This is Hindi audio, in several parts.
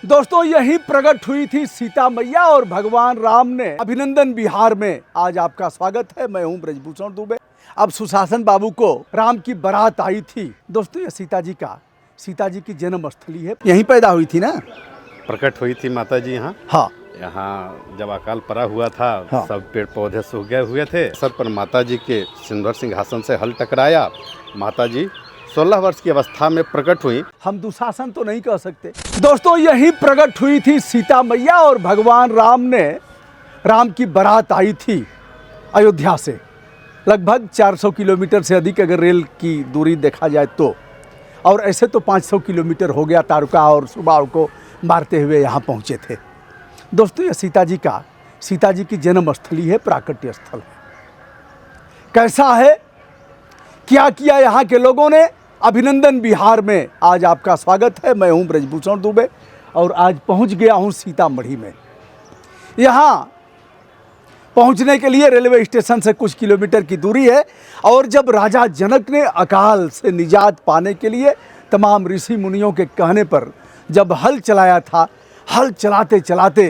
दोस्तों यही प्रकट हुई थी सीता मैया और भगवान राम ने अभिनंदन बिहार में। आज आपका स्वागत है, मैं हूं ब्रजभूषण दुबे। अब सुशासन बाबू को राम की बारात आई थी। दोस्तों ये सीता जी की जन्म स्थली है, यहीं पैदा हुई थी ना, प्रकट हुई थी माता जी यहाँ। हाँ, यहाँ जब अकाल पड़ा हुआ था, हाँ। सब पेड़ पौधे सूख गए हुए थे। सर पर माता जी के सिंदूर सिंहासन से हल टकराया। माता जी 16 वर्ष की अवस्था में प्रकट हुई। हम दुशासन तो नहीं कह सकते। दोस्तों यही प्रकट हुई थी सीता मैया और भगवान राम ने राम की बारात आई थी अयोध्या से। लगभग 400 किलोमीटर से अधिक अगर रेल की दूरी देखा जाए तो, और ऐसे तो 500 किलोमीटर हो गया। तारुका और सुबाव को मारते हुए यहाँ पहुँचे थे। दोस्तों ये सीता जी की जन्म स्थली है, प्राकट्य स्थल है। कैसा है, क्या किया यहाँ के लोगों ने, अभिनंदन बिहार में आज आपका स्वागत है। मैं हूँ ब्रजभूषण दुबे और आज पहुँच गया हूँ सीतामढ़ी में। यहाँ पहुँचने के लिए रेलवे स्टेशन से कुछ किलोमीटर की दूरी है। और जब राजा जनक ने अकाल से निजात पाने के लिए तमाम ऋषि मुनियों के कहने पर जब हल चलाया था, हल चलाते चलाते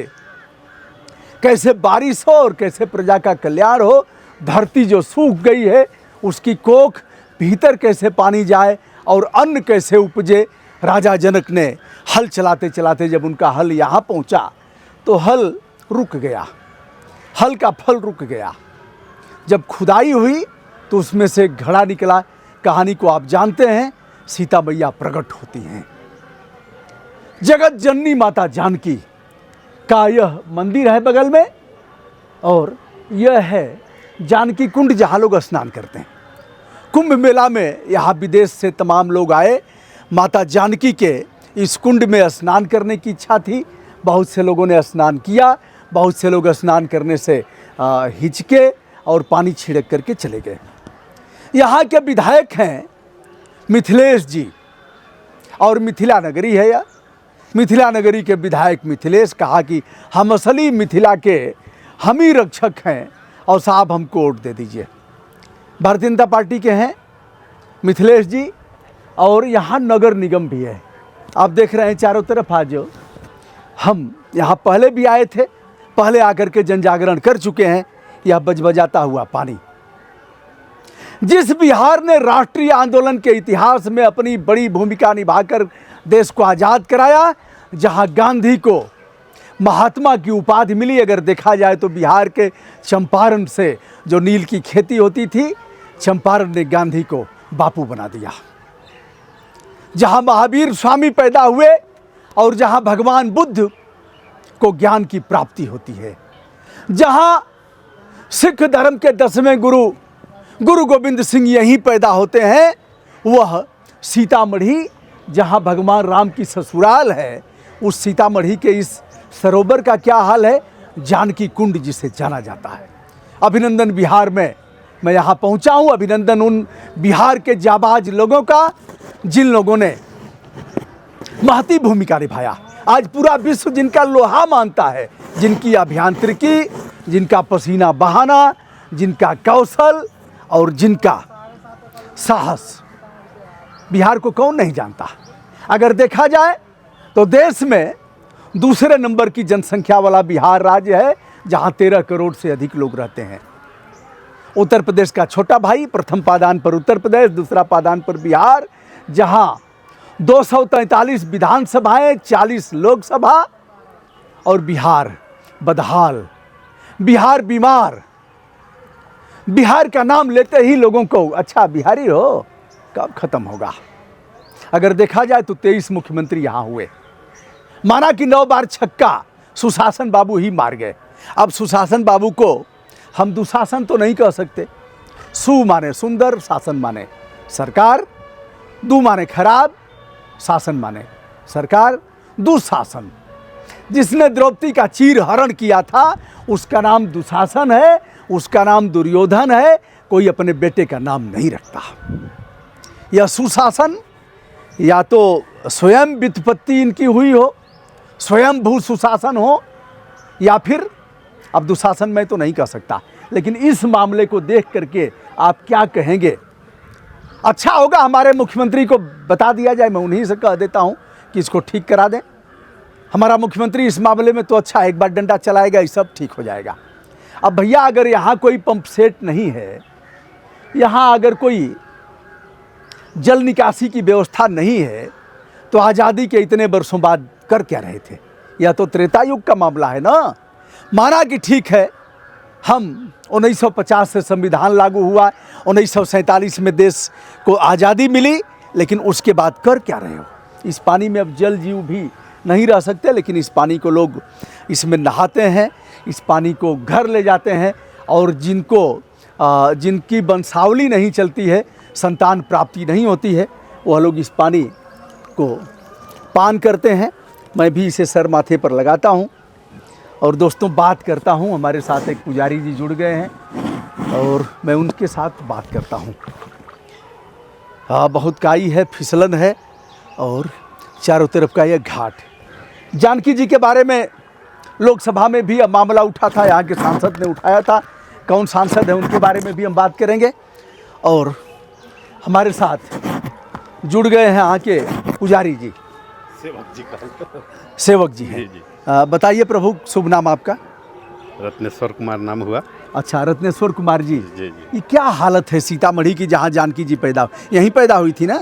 कैसे बारिश हो और कैसे प्रजा का कल्याण हो, धरती जो सूख गई है उसकी कोख भीतर कैसे पानी जाए और अन्न कैसे उपजे। राजा जनक ने हल चलाते चलाते जब उनका हल यहाँ पहुँचा तो हल रुक गया, हल का फल रुक गया। जब खुदाई हुई तो उसमें से घड़ा निकला। कहानी को आप जानते हैं, सीता मैया प्रकट होती हैं। जगत जननी माता जानकी का यह मंदिर है बगल में, और यह है जानकी कुंड जहाँ लोग स्नान करते हैं। कुंभ मेला में यहाँ विदेश से तमाम लोग आए। माता जानकी के इस कुंड में स्नान करने की इच्छा थी। बहुत से लोगों ने स्नान किया, बहुत से लोग स्नान करने से हिचके और पानी छिड़क करके चले गए। यहाँ के विधायक हैं मिथिलेश जी, और मिथिला नगरी है यह। मिथिला नगरी के विधायक मिथिलेश कहा कि हम असली मिथिला के हम ही रक्षक हैं और साहब हमको वोट दे दीजिए। भारतीय जनता पार्टी के हैं मिथिलेश जी, और यहाँ नगर निगम भी है। आप देख रहे हैं चारों तरफ। आज हम यहाँ पहले भी आए थे, पहले आकर के जन जागरण कर चुके हैं। यह बजबजाता हुआ पानी, जिस बिहार ने राष्ट्रीय आंदोलन के इतिहास में अपनी बड़ी भूमिका निभाकर देश को आज़ाद कराया, जहाँ गांधी को महात्मा की उपाधि मिली। अगर देखा जाए तो बिहार के चंपारण से जो नील की खेती होती थी, चंपारण ने गांधी को बापू बना दिया। जहाँ महावीर स्वामी पैदा हुए और जहाँ भगवान बुद्ध को ज्ञान की प्राप्ति होती है, जहाँ सिख धर्म के 10वें गुरु गोविंद सिंह यहीं पैदा होते हैं, वह सीतामढ़ी जहाँ भगवान राम की ससुराल है, उस सीतामढ़ी के इस सरोवर का क्या हाल है, जानकी कुंड जिसे जाना जाता है। अभिनंदन बिहार में मैं यहाँ पहुँचा हूँ। अभिनंदन उन बिहार के जाबाज लोगों का जिन लोगों ने महती भूमिका निभाया। आज पूरा विश्व जिनका लोहा मानता है, जिनकी अभियांत्रिकी, जिनका पसीना बहाना, जिनका कौशल और जिनका साहस, बिहार को कौन नहीं जानता। अगर देखा जाए तो देश में दूसरे नंबर की जनसंख्या वाला बिहार राज्य है, जहां 13 करोड़ से अधिक लोग रहते हैं। उत्तर प्रदेश का छोटा भाई, प्रथम पादान पर उत्तर प्रदेश, दूसरा पादान पर बिहार, जहां 243 विधानसभाएं, 40 लोकसभा, और बिहार बदहाल, बिहार बीमार। बिहार का नाम लेते ही लोगों को अच्छा बिहारी हो, कब खत्म होगा। अगर देखा जाए तो 23 मुख्यमंत्री यहाँ हुए। माना कि 9 बार छक्का सुशासन बाबू ही मार गए। अब सुशासन बाबू को हम दुशासन तो नहीं कह सकते। सु माने सुंदर, शासन माने सरकार, दु माने खराब, शासन माने सरकार, दुशासन। जिसने द्रौपदी का चीर हरण किया था उसका नाम दुशासन है, उसका नाम दुर्योधन है। कोई अपने बेटे का नाम नहीं रखता। यह सुशासन या तो स्वयं व्युत्पत्ति इनकी हुई हो, स्वयं भू सुशासन हो, या फिर, अब दुशासन मैं तो नहीं कह सकता, लेकिन इस मामले को देख करके आप क्या कहेंगे। अच्छा होगा हमारे मुख्यमंत्री को बता दिया जाए, मैं उन्हीं से कह देता हूं कि इसको ठीक करा दें। हमारा मुख्यमंत्री इस मामले में तो अच्छा है, एक बार डंडा चलाएगा ये सब ठीक हो जाएगा। अब भैया अगर यहाँ कोई पंप सेट नहीं है, यहाँ अगर कोई जल निकासी की व्यवस्था नहीं है, तो आज़ादी के इतने वर्षों बाद कर क्या रहे थे? यह तो त्रेता युग का मामला है ना। माना कि ठीक है, हम 1950 से संविधान लागू हुआ, 1947 में देश को आज़ादी मिली, लेकिन उसके बाद कर क्या रहे हो? इस पानी में अब जल जीव भी नहीं रह सकते, लेकिन इस पानी को लोग इसमें नहाते हैं, इस पानी को घर ले जाते हैं, और जिनकी वंशावली नहीं चलती है, संतान प्राप्ति नहीं होती है, वह लोग इस पानी को पान करते हैं। मैं भी इसे सर माथे पर लगाता हूँ और दोस्तों बात करता हूँ। हमारे साथ एक पुजारी जी जुड़ गए हैं और मैं उनके साथ बात करता हूँ। बहुत काई है, फिसलन है और चारों तरफ का यह घाट। जानकी जी के बारे में लोकसभा में भी मामला उठा था, यहाँ के सांसद ने उठाया था। कौन सांसद है उनके बारे में भी हम बात करेंगे। और हमारे साथ जुड़ गए हैं यहाँ के पुजारी जी, सेवक जी हैं। बताइए प्रभु, शुभ नाम आपका? रत्नेश्वर कुमार नाम हुआ। अच्छा, रत्नेश्वर कुमार जी। जी। ये क्या हालत है सीतामढ़ी की, जहाँ जानकी जी यहीं पैदा हुई थी ना?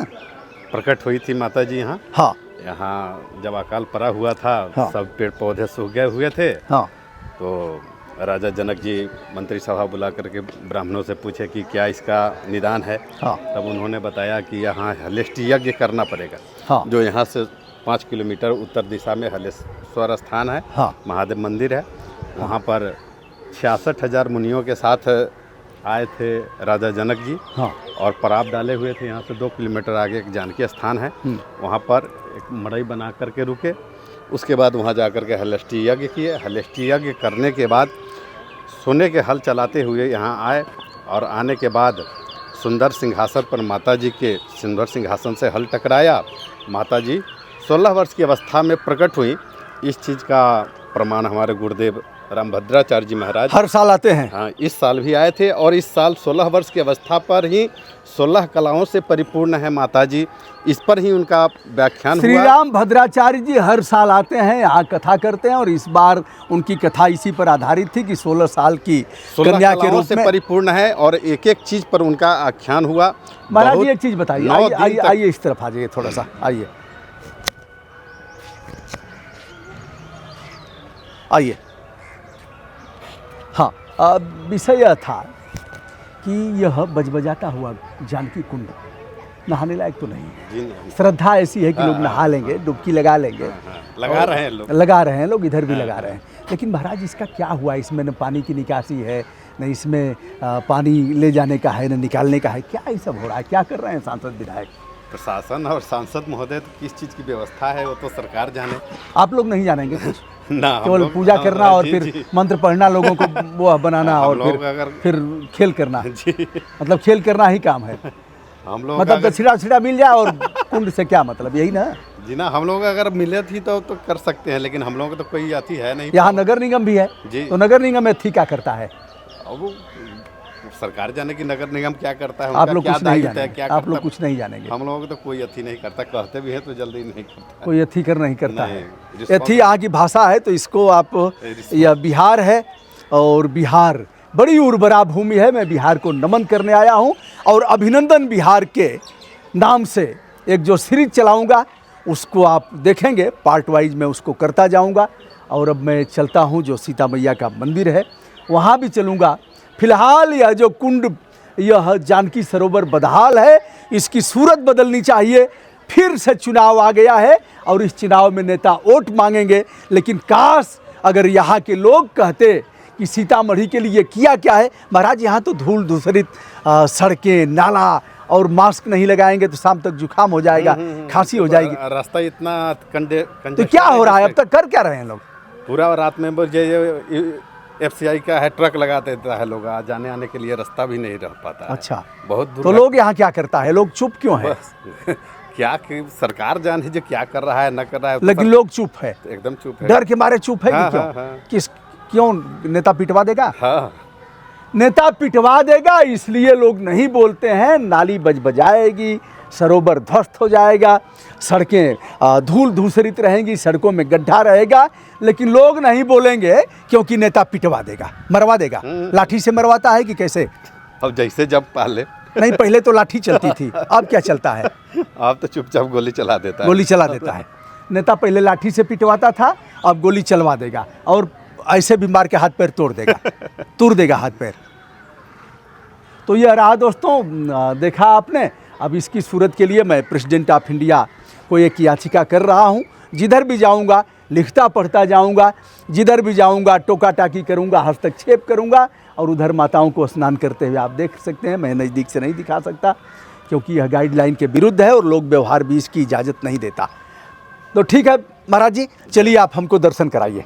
प्रकट हुई थी माता जी यहाँ। हाँ। यहाँ जब अकाल पड़ा हुआ था, हाँ। सब पेड़ पौधे सूख गए हुए थे। हाँ। तो राजा जनक जी मंत्री सभा बुला करके ब्राह्मणों से पूछे कि क्या इसका निदान है। हाँ। तब उन्होंने बताया कि यहाँ हलेष्टि यज्ञ करना पड़ेगा। हाँ। जो यहाँ से 5 किलोमीटर उत्तर दिशा में हलेश्वर स्थान है। हाँ। महादेव मंदिर है। वहाँ पर 66,000 मुनियों के साथ आए थे राजा जनक जी। हाँ। और पराब डाले हुए थे। यहाँ से 2 किलोमीटर आगे एक जानकी स्थान है, वहाँ पर एक मड़ई बना करके रुके। उसके बाद वहाँ जा कर के हलेष्टि यज्ञ किए। हलेष्टि यज्ञ करने के बाद सोने के हल चलाते हुए यहाँ आए, और आने के बाद सुंदर सिंहासन पर माता जी के सुंदर सिंहासन से हल टकराया। माता जी 16 वर्ष की अवस्था में प्रकट हुई। इस चीज़ का प्रमाण हमारे गुरुदेव रामभद्राचार्य जी महाराज हर साल आते हैं। हाँ, इस साल भी आए थे। और इस साल 16 वर्ष की अवस्था पर ही 16 कलाओं से परिपूर्ण है माता जी। इस पर ही उनका व्याख्यान श्री हुआ। राम भद्राचार्य जी हर साल आते हैं, यहाँ कथा करते हैं, और इस बार उनकी कथा इसी पर आधारित थी कि 16 साल की 16 कन्या के कलाओं रूप से में परिपूर्ण है, और एक एक चीज़ पर उनका आख्यान हुआ। महाराज बहुत जी एक चीज़ बताइए, 9 आइए दिन आइए तक- आइए इस तरफ आ जाइए, थोड़ा सा आइए आइए। हाँ, विषय यह था कि यह बजबजाता हुआ जानकी कुंड नहाने लायक तो नहीं है। जी नहीं। श्रद्धा ऐसी है कि लोग नहा लेंगे, डुबकी लगा लेंगे। हाँ, लगा रहे हैं लोग। लगा रहे हैं लोग, इधर भी लगा रहे हैं। लेकिन महाराज इसका क्या हुआ? इसमें न पानी की निकासी है, न इसमें पानी ले जाने का है, न निकालने का है। क्या ये सब हो रहा है? क्या कर रहे हैं सांसद विधायक? प्रशासन और सांसद महोदय तो किस चीज़ की व्यवस्था है वो तो सरकार जाने। आप लोग नहीं जानेंगे कुछ? ना, हम केवल लोग- पूजा हाँ, करना और जी, फिर जी। मंत्र पढ़ना, लोगों को वो बनाना, हम और लोग अगर- फिर खेल करना। जी, मतलब खेल करना ही काम है। हम लोग मतलब अगर- दक्षिणा छिड़ा मिल जाए और कुंड से क्या मतलब, यही ना? जी ना, हम लोग अगर मिले थी तो कर सकते हैं, लेकिन हम लोगों को तो कोई अथी है नहीं। यहाँ नगर निगम भी है, जी। तो नगर निगम में थी क्या करता है? अब वो सरकार जाने की नगर निगम क्या करता है, आप उनका लोग क्या कुछ नहीं दायित्व है, जानेंगे, क्या आप करता लोग है। कुछ नहीं जानेंगे। हम लोगों को तो कोई अथी नहीं करता, कहते भी है तो जल्दी नहीं करता। कोई अथी कर नहीं करता नहीं, है। responsible- अथी यहाँ की भाषा है, तो इसको आप, यह बिहार है, और बिहार बड़ी उर्वरा भूमि है। मैं बिहार को नमन करने आया हूँ, और अभिनंदन बिहार के नाम से एक जो सीरीज चलाऊँगा उसको आप देखेंगे, पार्ट वाइज मैं उसको करता जाऊँगा। और अब मैं चलता हूँ, जो सीता मैया का मंदिर है वहाँ भी चलूँगा। फिलहाल यह जो कुंड, यह जानकी सरोवर बदहाल है, इसकी सूरत बदलनी चाहिए। फिर से चुनाव आ गया है, और इस चुनाव में नेता वोट मांगेंगे। लेकिन काश अगर यहाँ के लोग कहते कि सीतामढ़ी के लिए किया क्या है। महाराज यहाँ तो धूल धूसरित सड़कें, नाला, और मास्क नहीं लगाएंगे तो शाम तक जुकाम हो जाएगा, खांसी हो जाएगी। रास्ता इतना तो क्या हो रहा है अब तक? कर क्या रहे हैं लोग? पूरा रात में FCI का है, ट्रक लगा देता है, लोग जाने आने के लिए रास्ता भी नहीं रह पाता है। अच्छा, बहुत दूर तो लोग यहाँ क्या करता है? लोग चुप क्यों है? बस क्या कि सरकार जाने जो क्या कर रहा है न कर रहा है, लेकिन लोग चुप है, एकदम चुप है। डर के मारे चुप है। हाँ, कि क्यों? हाँ, हाँ। क्यों नेता पिटवा देगा? हाँ, नेता पिटवा देगा, इसलिए लोग नहीं बोलते हैं। नाली बजाएगी, सरोवर ध्वस्त हो जाएगा, सड़कें धूल धूसरित रहेंगी, सड़कों में गड्ढा रहेगा, लेकिन लोग नहीं बोलेंगे क्योंकि नेता पिटवा देगा, मरवा देगा। लाठी से मरवाता है कि कैसे? अब जैसे जब पहले नहीं, पहले तो लाठी चलती थी, अब क्या चलता है? आप तो चुपचाप गोली चला देता है। गोली चला देता है। नेता पहले लाठी से पिटवाता था, अब गोली चलवा देगा और ऐसे भी मार के हाथ पैर तोड़ देगा, तोड़ देगा हाथ पैर। तो ये रहा दोस्तों, देखा आपने। अब इसकी सूरत के लिए मैं प्रेसिडेंट ऑफ इंडिया को एक याचिका कर रहा हूँ। जिधर भी जाऊँगा लिखता पढ़ता जाऊँगा, जिधर भी जाऊँगा टोका टाकी करूँगा, हस्तक्षेप करूँगा। और उधर माताओं को स्नान करते हुए आप देख सकते हैं। मैं नज़दीक से नहीं दिखा सकता क्योंकि यह गाइडलाइन के विरुद्ध है और लोक व्यवहार भी इसकी इजाज़त नहीं देता। तो ठीक है महाराज जी, चलिए आप हमको दर्शन कराइए।